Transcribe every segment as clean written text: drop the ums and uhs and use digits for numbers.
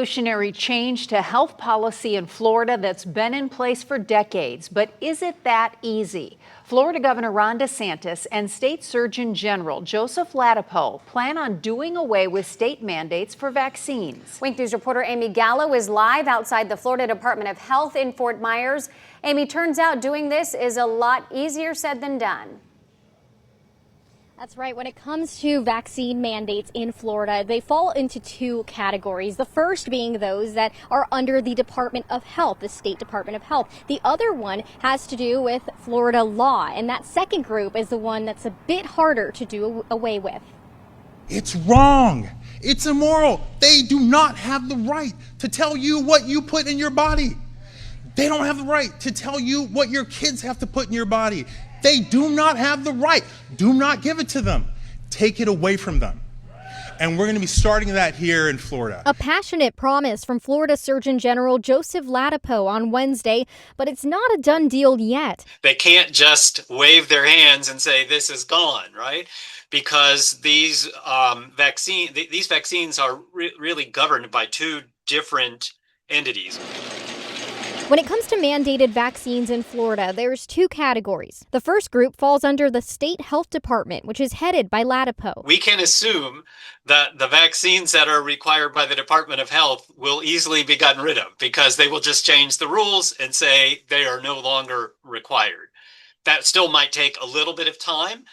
Revolutionary change to health policy in Florida that's been in place for decades. But is it that easy? Florida Governor Ron DeSantis and State Surgeon General Joseph Ladapo plan on doing away with state mandates for vaccines. Wink News reporter Amy Gallo is live outside the Florida Department of Health in Fort Myers. Amy, turns out doing this is a lot easier said than done. That's right. When it comes to vaccine mandates in Florida, they fall into two categories. The first being those that are under the Department of Health, the State Department of Health. The other one has to do with Florida law. And that second group is the one that's a bit harder to do away with. It's wrong. It's immoral. They do not have the right to tell you what you put in your body. They don't have the right to tell you what your kids have to put in your body. They do not have the right. Do not give it to them. Take it away from them. And we're going to be starting that here in Florida. A passionate promise from Florida Surgeon General Joseph Ladapo on Wednesday, but it's not a done deal yet. They can't just wave their hands and say this is gone, right? Because these vaccines are really governed by two different entities. When it comes to mandated vaccines in Florida, there's two categories. The first group falls under the State Health Department, which is headed by Ladapo. We can assume that the vaccines that are required by the Department of Health will easily be gotten rid of because they will just change the rules and say they are no longer required. That still might take a little bit of time,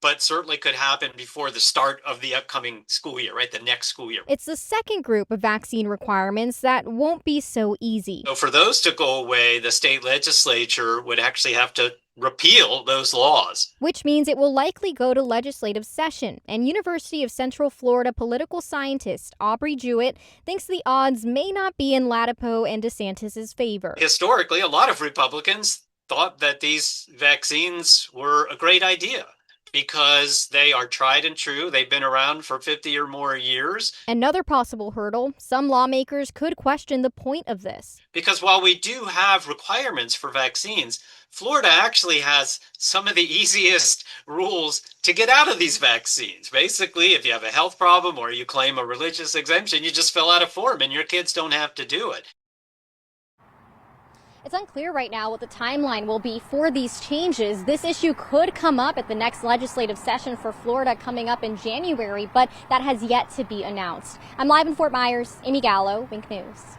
but certainly could happen before the start of the upcoming school year, right? The next school year. It's the second group of vaccine requirements that won't be so easy. So for those to go away, the state legislature would actually have to repeal those laws. Which means it will likely go to legislative session. And University of Central Florida political scientist Aubrey Jewett thinks the odds may not be in Ladapo and DeSantis' favor. Historically, a lot of Republicans thought that these vaccines were a great idea, because they are tried and true. They've been around for 50 or more years. Another possible hurdle, some lawmakers could question the point of this. Because while we do have requirements for vaccines, Florida actually has some of the easiest rules to get out of these vaccines. Basically, if you have a health problem or you claim a religious exemption, you just fill out a form and your kids don't have to do it. It's unclear right now what the timeline will be for these changes. This issue could come up at the next legislative session for Florida coming up in January, but that has yet to be announced. I'm live in Fort Myers. Amy Gallo, Wink News.